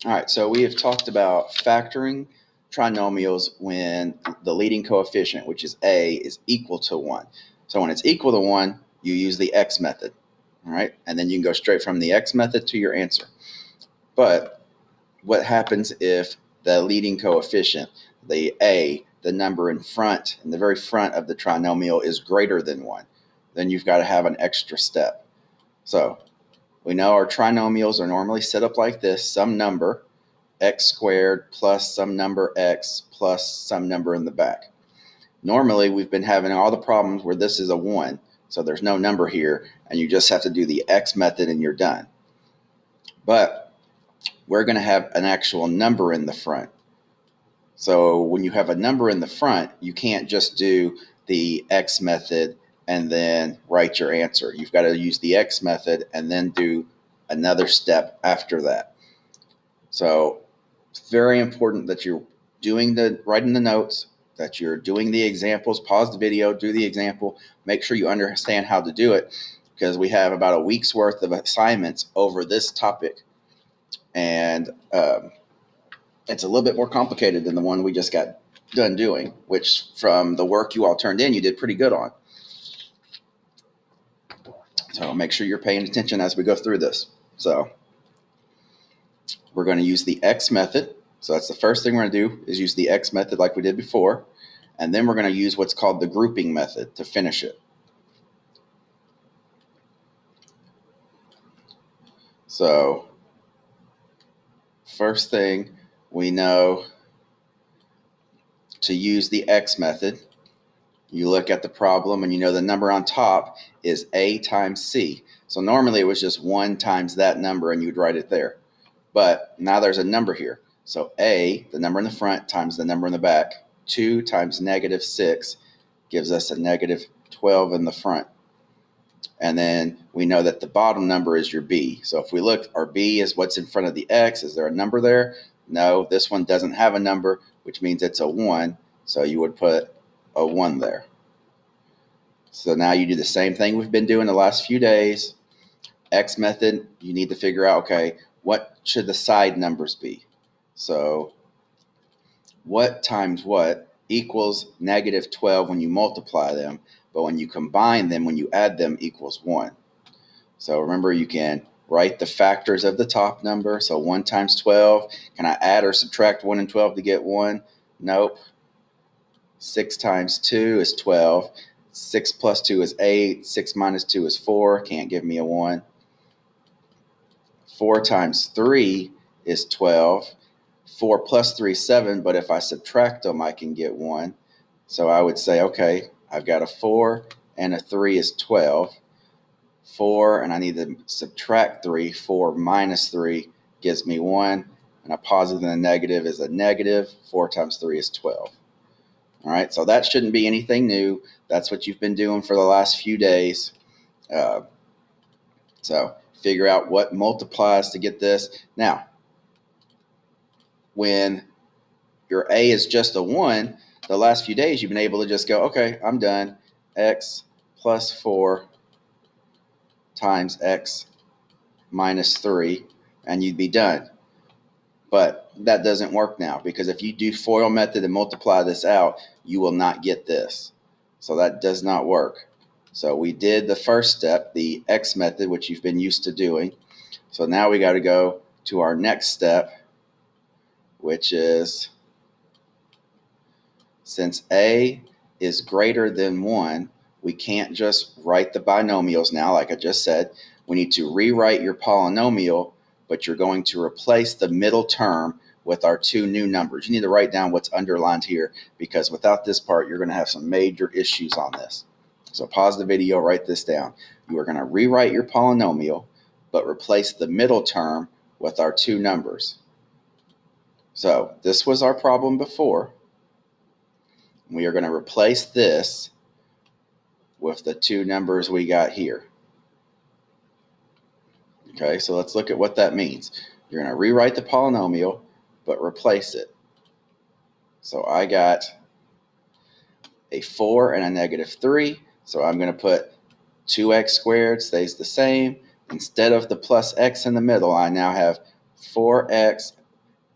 All right, so we have talked about factoring trinomials when the leading coefficient, which is a, is equal to 1. So when it's equal to 1, you use the x method, all right? And then you can go straight from the x method to your answer. But what happens if the leading coefficient, the a, the number in front, in the very front of the trinomial, is greater than 1? Then you've got to have an extra step. So we know our trinomials are normally set up like this: some number, x squared, plus some number x, plus some number in the back. Normally, we've been having all the problems where this is a 1, so there's no number here, and you just have to do the x method and you're done. But we're going to have an actual number in the front. So when you have a number in the front, you can't just do the x method and then write your answer. You've got to use the x method and then do another step after that. So it's very important that you're writing the notes, that you're doing the examples. Pause the video, do the example, make sure you understand how to do it, because we have about a week's worth of assignments over this topic. And it's a little bit more complicated than the one we just got done doing, which from the work you all turned in, you did pretty good on. So make sure you're paying attention as we go through this. So we're going to use the x method. So that's the first thing we're going to do, is use the x method like we did before. And then we're going to use what's called the grouping method to finish it. So first thing, we know to use the x method. You look at the problem and you know the number on top is a times c. So normally it was just 1 times that number and you'd write it there. But now there's a number here. So a, the number in the front, times the number in the back. 2 times -6 gives us a -12 in the front. And then we know that the bottom number is your b. So if we look, our b is what's in front of the x. Is there a number there? No, this one doesn't have a number, which means it's a 1. So you would put a 1 there. So now you do the same thing we've been doing the last few days. X method, you need to figure out, okay, what should the side numbers be? So what times what equals -12 when you multiply them, but when you combine them, when you add them, equals 1. So remember, you can write the factors of the top number. So 1 times 12. Can I add or subtract 1 and 12 to get 1? Nope. 6 times 2 is 12. 6 plus 2 is 8. 6 minus 2 is 4. Can't give me a 1. 4 times 3 is 12. 4 plus 3 is 7, but if I subtract them, I can get 1. So I would say, okay, I've got a 4 and a 3 is 12. 4, and I need to subtract 3. 4 minus 3 gives me 1, and a positive and a negative is a negative. 4 times 3 is 12. All right, so that shouldn't be anything new. That's what you've been doing for the last few days. So figure out what multiplies to get this. Now, when your a is just a 1, the last few days you've been able to just go, okay, I'm done. X plus 4 times x minus 3, and you'd be done. But that doesn't work now, because if you do FOIL method and multiply this out, you will not get this. So that does not work. So we did the first step, the x method, which you've been used to doing. So now we got to go to our next step, which is, since a is greater than 1, we can't just write the binomials now, like I just said. We need to rewrite your polynomial, but you're going to replace the middle term with our 2 new numbers. You need to write down what's underlined here, because without this part, you're going to have some major issues on this. So pause the video, write this down. You are going to rewrite your polynomial, but replace the middle term with our 2 numbers. So this was our problem before. We are going to replace this with the 2 numbers we got here. Okay, so let's look at what that means. You're going to rewrite the polynomial, but replace it. So I got a 4 and a -3. So I'm going to put 2x squared stays the same. Instead of the plus x in the middle, I now have 4x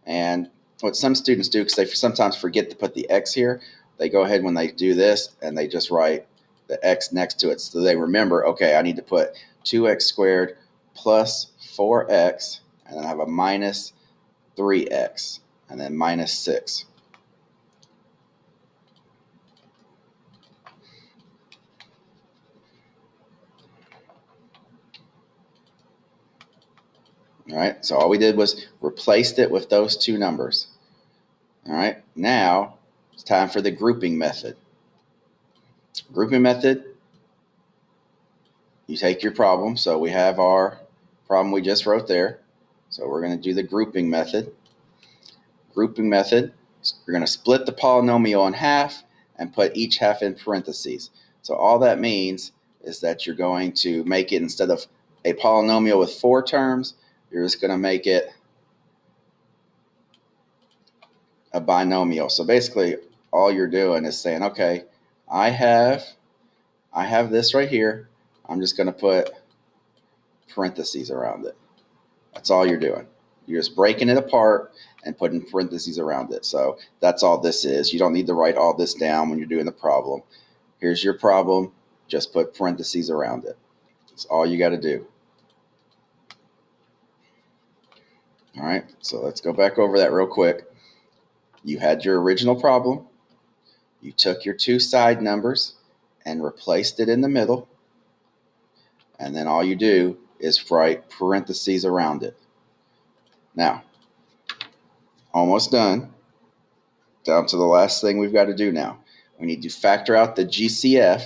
And what some students do, because they sometimes forget to put the x here, they go ahead when they do this and they just write the x next to it. So they remember, okay, I need to put 2x squared plus 4x, and then I have a minus 3x, and then minus 6. All right, so all we did was replaced it with those two numbers. All right, now it's time for the grouping method. Grouping method, you take your problem. So we have our problem we just wrote there. So we're going to do the grouping method. Grouping method, we're going to split the polynomial in half and put each half in parentheses. So all that means is that you're going to make it, instead of a polynomial with 4 terms, you're just going to make it a binomial. So basically all you're doing is saying, okay, I have this right here. I'm just going to put parentheses around it. That's all you're doing. You're just breaking it apart and putting parentheses around it. So that's all this is. You don't need to write all this down when you're doing the problem. Here's your problem. Just put parentheses around it. That's all you got to do. All right, so let's go back over that real quick. You had your original problem. You took your two side numbers and replaced it in the middle. And then all you do is write parentheses around it. Now, almost done. Down to the last thing we've got to do now. We need to factor out the GCF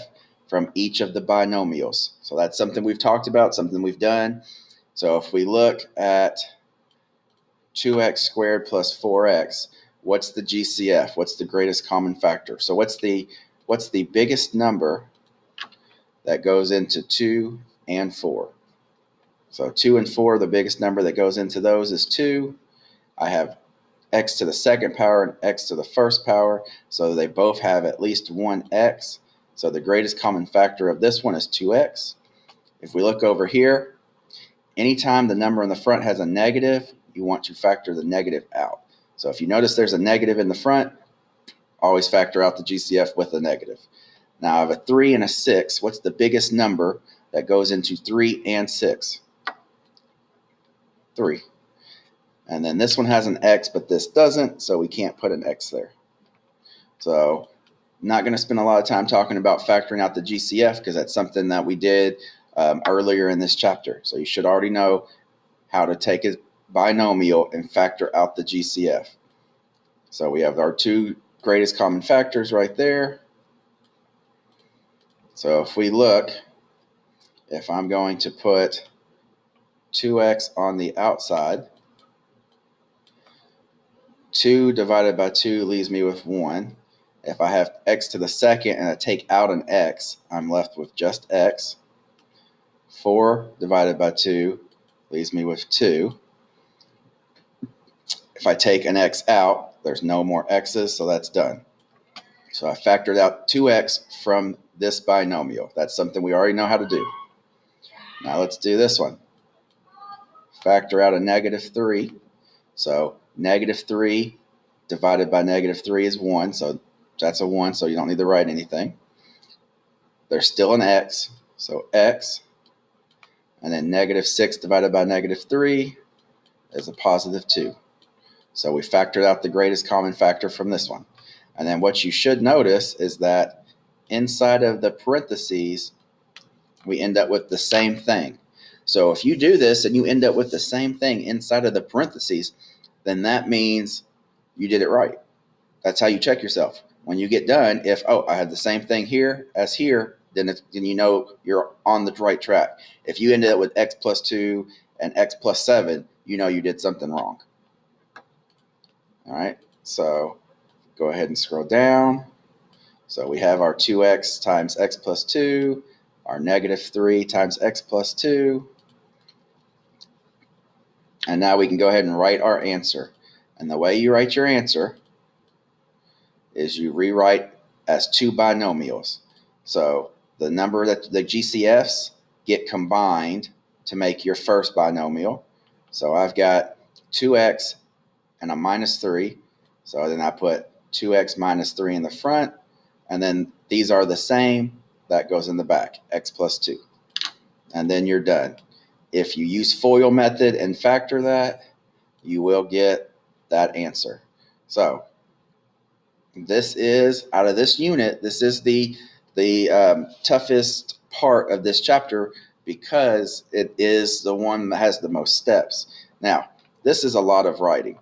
from each of the binomials. So that's something we've talked about, something we've done. So if we look at 2x squared plus 4x, what's the GCF? What's the greatest common factor? So what's the biggest number that goes into 2 and 4? So 2 and 4, the biggest number that goes into those is 2. I have x to the second power and x to the first power, so they both have at least one x. So the greatest common factor of this one is 2x. If we look over here, anytime the number in the front has a negative, you want to factor the negative out. So if you notice there's a negative in the front, always factor out the GCF with a negative. Now I have a 3 and a 6. What's the biggest number that goes into 3 and 6? 3. And then this one has an x, but this doesn't, so we can't put an x there. So I'm not going to spend a lot of time talking about factoring out the GCF because that's something that we did earlier in this chapter. So you should already know how to take a binomial and factor out the GCF. So we have our two greatest common factors right there. So if we look, if I'm going to put 2x on the outside, 2 divided by 2 leaves me with 1. If I have x to the second and I take out an x, I'm left with just x. 4 divided by 2 leaves me with 2. If I take an x out, there's no more x's, so that's done. So I factored out 2x from this binomial. That's something we already know how to do. Now let's do this one. Factor out a negative 3. So negative 3 divided by negative 3 is 1. So that's a 1, so you don't need to write anything. There's still an x, so x. And then negative 6 divided by negative 3 is a positive 2. So we factored out the greatest common factor from this one. And then what you should notice is that inside of the parentheses, we end up with the same thing. So if you do this and you end up with the same thing inside of the parentheses, then that means you did it right. That's how you check yourself. When you get done, if, oh, I had the same thing here as here, then you know you're on the right track. If you ended up with x plus 2 and x plus 7, you know you did something wrong. All right, so go ahead and scroll down. So we have our 2x times x plus 2, our negative 3 times x plus 2. And now we can go ahead and write our answer. And the way you write your answer is you rewrite as two binomials. So the number that the GCFs get combined to make your first binomial. So I've got 2x and a minus 3. So then I put 2x minus 3 in the front, and then these are the same. That goes in the back, x plus 2. And then you're done. If you use FOIL method and factor that, you will get that answer. So this is, out of this unit, this is the toughest part of this chapter because it is the one that has the most steps. Now, this is a lot of writing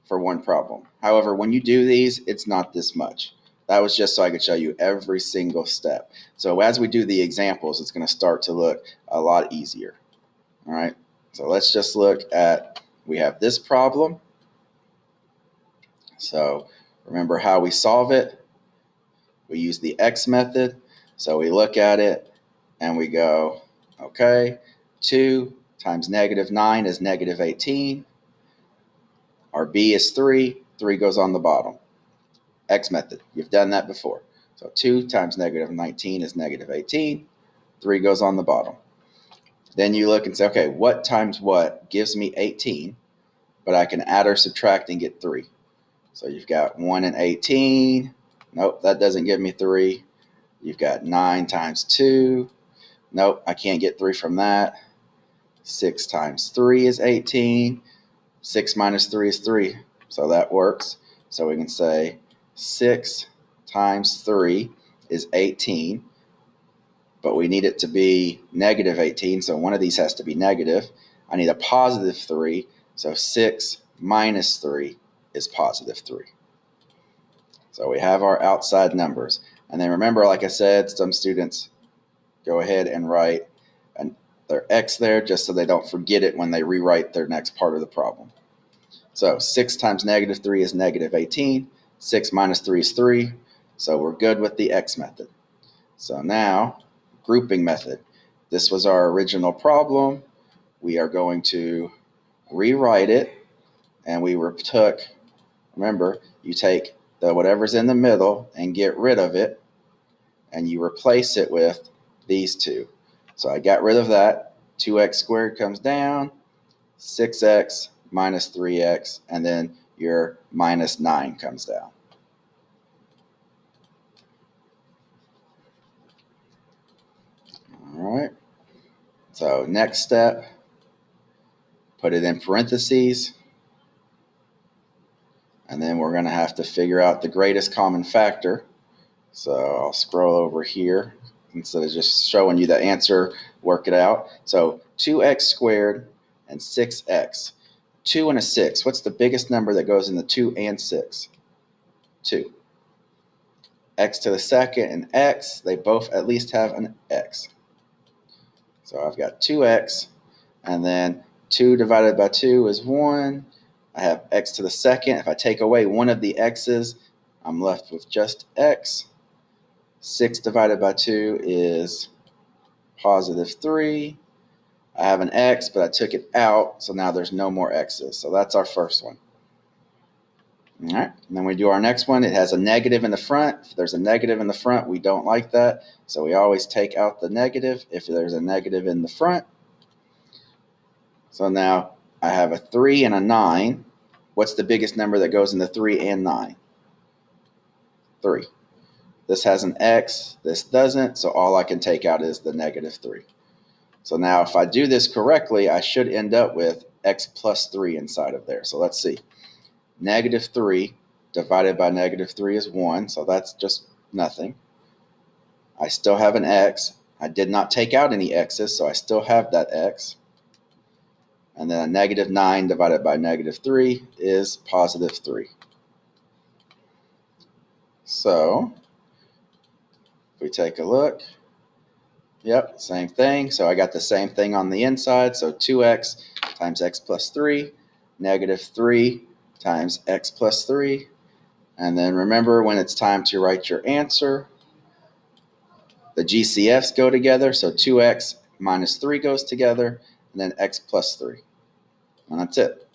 for one problem. However, when you do these, it's not this much. That was just so I could show you every single step. So as we do the examples, it's going to start to look a lot easier. All right, so let's just look at, we have this problem. So remember how we solve it. We use the X method. So we look at it and we go, okay, 2 times negative 9 is negative 18. Our B is 3. 3 goes on the bottom. X method. You've done that before. So 2 times negative 19 is negative 18. 3 goes on the bottom. Then you look and say, okay, what times what gives me 18, but I can add or subtract and get 3. So you've got 1 and 18. Nope, that doesn't give me 3. You've got 9 times 2. Nope, I can't get 3 from that. 6 times 3 is 18. 6 minus 3 is 3. So that works. So we can say 6 times 3 is 18. But we need it to be negative 18. So one of these has to be negative. I need a positive 3. So 6 minus 3 is positive 3. So we have our outside numbers. And then remember, like I said, some students go ahead and write their X there just so they don't forget it when they rewrite their next part of the problem. So 6 times negative 3 is negative 18. 6 minus 3 is 3. So we're good with the X method. So now, grouping method. This was our original problem. We are going to rewrite it. And we took, remember, you take the whatever's in the middle and get rid of it. And you replace it with these two. So I got rid of that. 2x squared comes down. 6x minus 3x. And then your minus 9 comes down. All right. So next step, put it in parentheses. And then we're going to have to figure out the greatest common factor. So I'll scroll over here. Instead of just showing you the answer, work it out. So 2x squared and 6x. 2 and a 6. What's the biggest number that goes in the 2 and 6? 2. X to the second and x, they both at least have an x. So I've got 2x, and then 2 divided by 2 is 1. I have x to the second. If I take away one of the x's, I'm left with just x. 6 divided by 2 is positive 3. I have an x, but I took it out, so now there's no more x's. So that's our first one. All right, and then we do our next one. It has a negative in the front. If there's a negative in the front, we don't like that. So we always take out the negative if there's a negative in the front. So now I have a 3 and a 9. What's the biggest number that goes in the 3 and 9? 3. This has an x, this doesn't, so all I can take out is the negative 3. So now if I do this correctly, I should end up with x plus 3 inside of there. So let's see. Negative 3 divided by negative 3 is 1, so that's just nothing. I still have an x. I did not take out any x's, so I still have that x. And then a negative 9 divided by negative 3 is positive 3. So if we take a look, yep, same thing. So I got the same thing on the inside. So 2x times x plus 3, negative 3 times x plus 3. And then remember, when it's time to write your answer, the GCFs go together. So 2x minus 3 goes together, and then x plus 3. And that's it.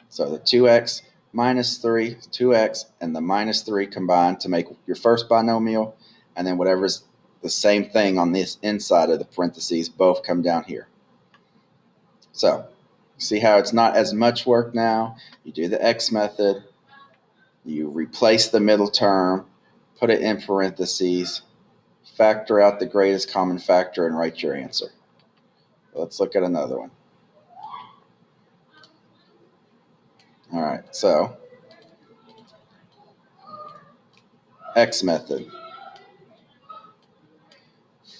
So the 2x minus 3, 2x, and the minus 3 combine to make your first binomial. And then whatever's the same thing on this inside of the parentheses, both come down here. So See how it's not as much work now? You do the X method, you replace the middle term, put it in parentheses, factor out the greatest common factor, and write your answer. Let's look at another one. All right, so X method.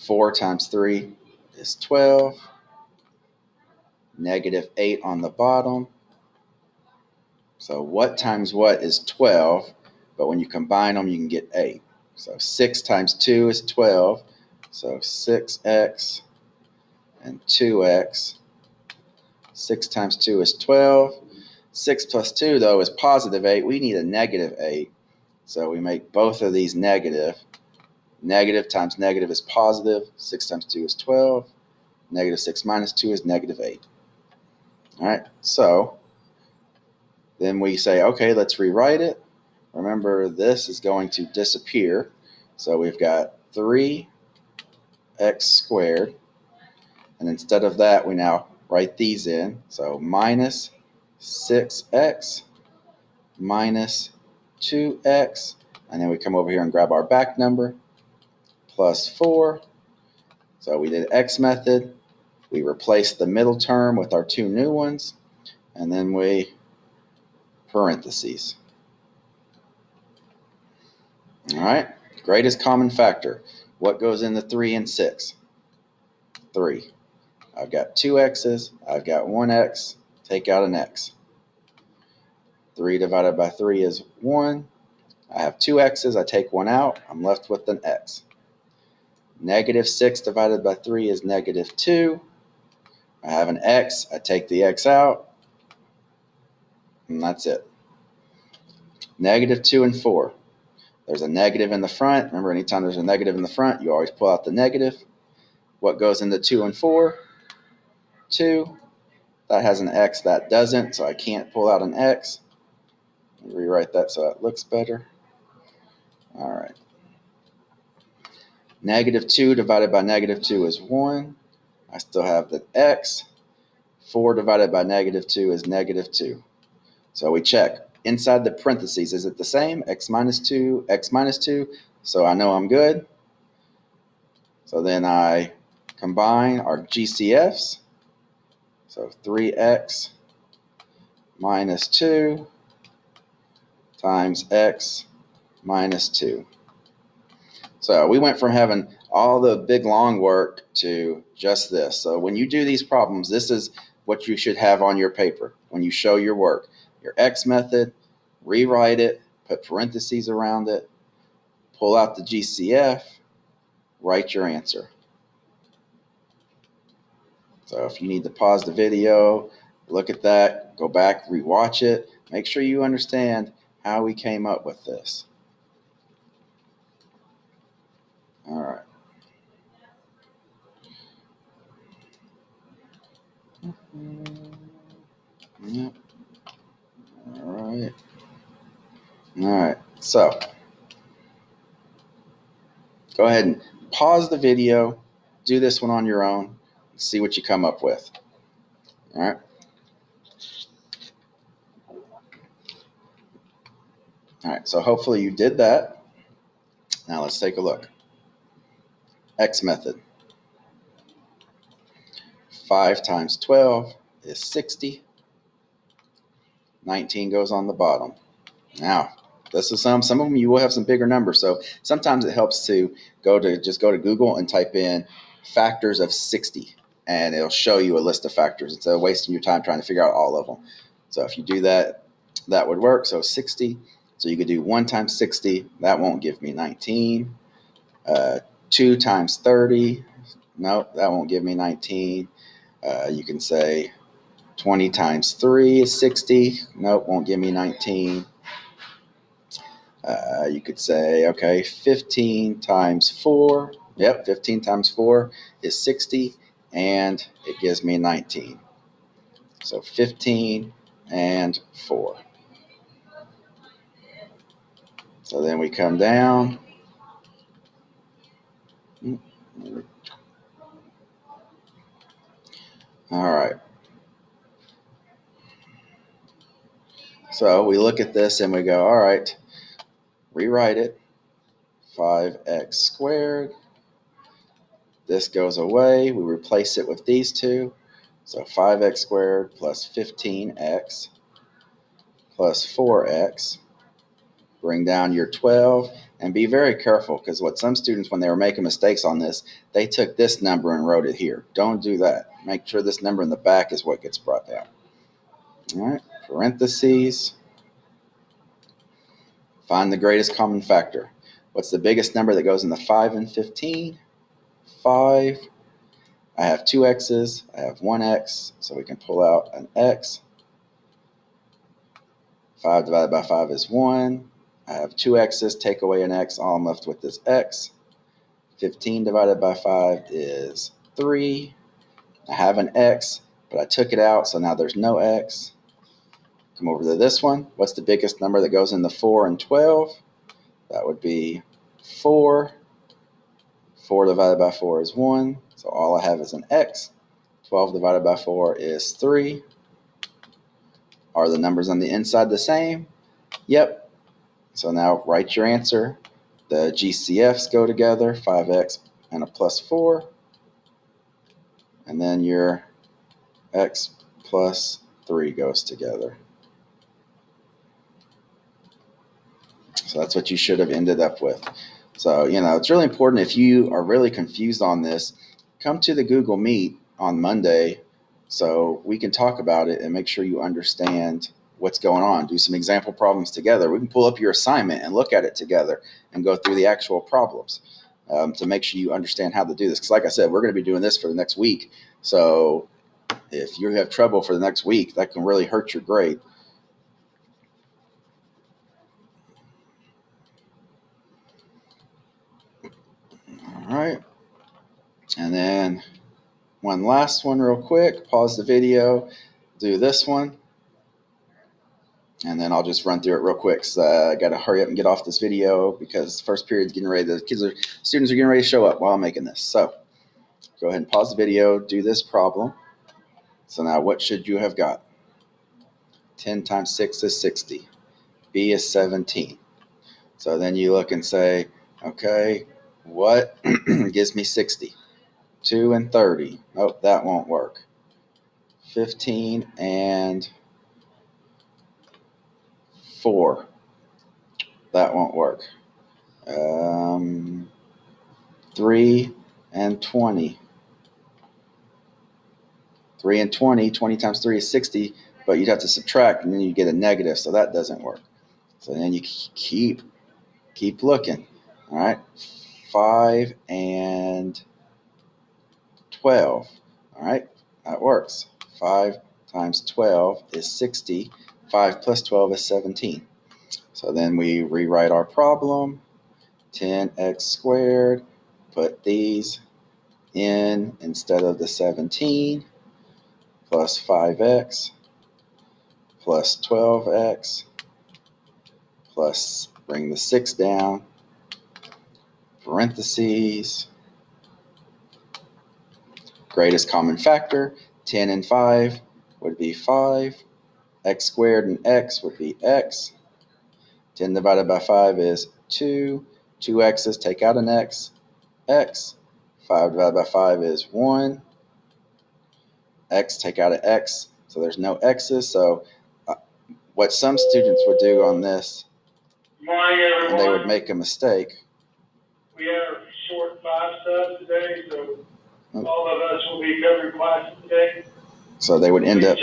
4 times 3 is 12. Negative 8 on the bottom. So what times what is 12? But when you combine them, you can get 8. So 6 times 2 is 12. So 6x and 2x. 6 times 2 is 12. 6 plus 2, though, is positive 8. We need a negative 8. So we make both of these negative. Negative times negative is positive. 6 times 2 is 12. Negative 6 minus 2 is negative 8. All right, so then we say, okay, let's rewrite it. Remember, this is going to disappear. So we've got 3x squared. And instead of that, we now write these in. So minus 6x minus 2x. And then we come over here and grab our back number, plus 4. So we did X method. We replaced the middle term with our two new ones. And then we parentheses. All right, greatest common factor. What goes into 3 and 6? 3. I've got 2 x's, I've got 1 x, take out an x. 3 divided by 3 is 1. I have 2 x's, I take 1 out, I'm left with an x. Negative 6 divided by 3 is negative 2. I have an x, I take the x out, and that's it. Negative 2 and 4. There's a negative in the front. Remember, anytime there's a negative in the front, you always pull out the negative. What goes into 2 and 4? 2. That has an x, that doesn't, so I can't pull out an x. Rewrite that so it looks better. All right. Negative 2 divided by negative 2 is 1. I still have the x. 4 divided by negative 2 is negative 2. So we check. Inside the parentheses, is it the same? X minus 2, x minus 2. So I know I'm good. So then I combine our GCFs. So 3x minus 2 times x minus 2. So we went from having all the big long work to just this. So when you do these problems, this is what you should have on your paper when you show your work. Your X method, rewrite it, put parentheses around it, pull out the GCF, write your answer. So if you need to pause the video, look at that, go back, rewatch it, make sure you understand how we came up with this. All right. Yep. All right. All right. So go ahead and pause the video, do this one on your own, and see what you come up with. All right. All right. So hopefully you did that. Now let's take a look. X method. 5 times 12 is 60. 19 goes on the bottom. Now, this is some of them you will have some bigger numbers. So sometimes it helps to go to Google and type in factors of 60, and it'll show you a list of factors instead of wasting your time trying to figure out all of them. So if you do that, that would work. So 60. So you could do 1 times 60. That won't give me 19. 2 times 30. Nope, that won't give me 19. You can say 20 times 3 is 60. Nope, won't give me 19. You could say, okay, 15 times 4. Yep, 15 times 4 is 60, and it gives me 19. So 15 and 4. So then we come down. All right. So we look at this and we go, all right, rewrite it. 5x squared. This goes away. We replace it with these two. So 5x squared plus 15x plus 4x. Bring down your 12. And be very careful, because what some students, when they were making mistakes on this, they took this number and wrote it here. Don't do that. Make sure this number in the back is what gets brought down. All right, parentheses. Find the greatest common factor. What's the biggest number that goes in the 5 and 15? 5. I have two x's. I have one x, so we can pull out an x. 5 divided by 5 is 1. I have two x's, take away an x, all I'm left with is x. 15 divided by 5 is 3. I have an x, but I took it out, so now there's no x. Come over to this one. What's the biggest number that goes in the 4 and 12? That would be 4. 4 divided by 4 is 1, so all I have is an x. 12 divided by 4 is 3. Are the numbers on the inside the same? Yep. So now write your answer. The GCFs go together, 5x and a plus 4. And then your x plus 3 goes together. So that's what you should have ended up with. So, it's really important, if you are really confused on this, come to the Google Meet on Monday so we can talk about it and make sure you understand what's going on. Do some example problems together. We can pull up your assignment and look at it together and go through the actual problems to make sure you understand how to do this. Because like I said, we're going to be doing this for the next week. So if you have trouble for the next week, that can really hurt your grade. All right. And then one last one real quick. Pause the video. Do this one. And then I'll just run through it real quick. So I got to hurry up and get off this video because first period's getting ready. The students are getting ready to show up while I'm making this. So go ahead and pause the video. Do this problem. So now what should you have got? 10 times 6 is 60. B is 17. So then you look and say, okay, what gives me 60? 2 and 30. Nope, that won't work. 15 and 4. That won't work. 3 and 20. 3 and 20. 20 times 3 is 60, but you'd have to subtract, and then you get a negative, so that doesn't work. So then you keep looking. All right. 5 and 12. All right, that works. 5 times 12 is 60. 5 plus 12 is 17. So then we rewrite our problem. 10x squared. Put these in instead of the 17. Plus 5x. Plus 12x. Plus, bring the 6 down. Parentheses. Greatest common factor. 10 and 5 would be 5. X squared and x would be x. 10 divided by 5 is 2. 2 x's, take out an x. X. 5 divided by 5 is 1. X, take out an x. So there's no x's. So what some students would do on this, and they would make a mistake. We have short 5 subs today, so all of us will be covering classes today. So they would end up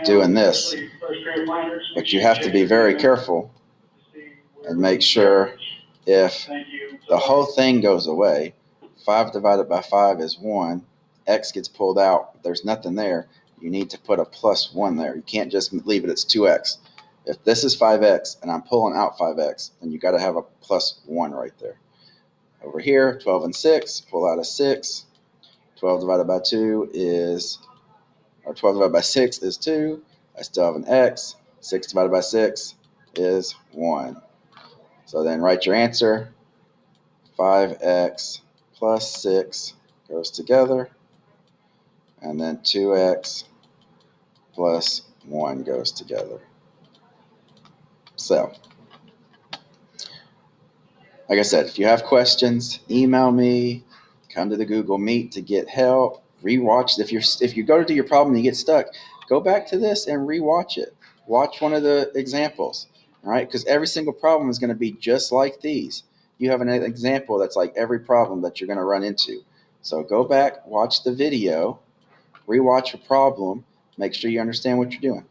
doing this. But you have to be very careful and make sure if the whole thing goes away, 5 divided by 5 is 1, x gets pulled out, there's nothing there, you need to put a plus 1 there. You can't just leave it as 2x. If this is 5x and I'm pulling out 5x, then you got to have a plus 1 right there. Over here, 12 and 6, pull out a 6. 12 divided by 2 is, or 12 divided by 6 is 2. I still have an x. 6 divided by 6 is 1. So then write your answer. 5x plus 6 goes together. And then 2x plus 1 goes together. So, like I said, if you have questions, email me, come to the Google Meet to get help, rewatch. If you go to do your problem and you get stuck, go back to this and rewatch it. Watch one of the examples, all right? Because every single problem is going to be just like these. You have an example that's like every problem that you're going to run into. So go back, watch the video, rewatch a problem, make sure you understand what you're doing.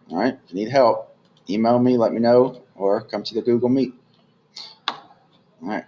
All right? If you need help, email me, let me know, or come to the Google Meet. All right.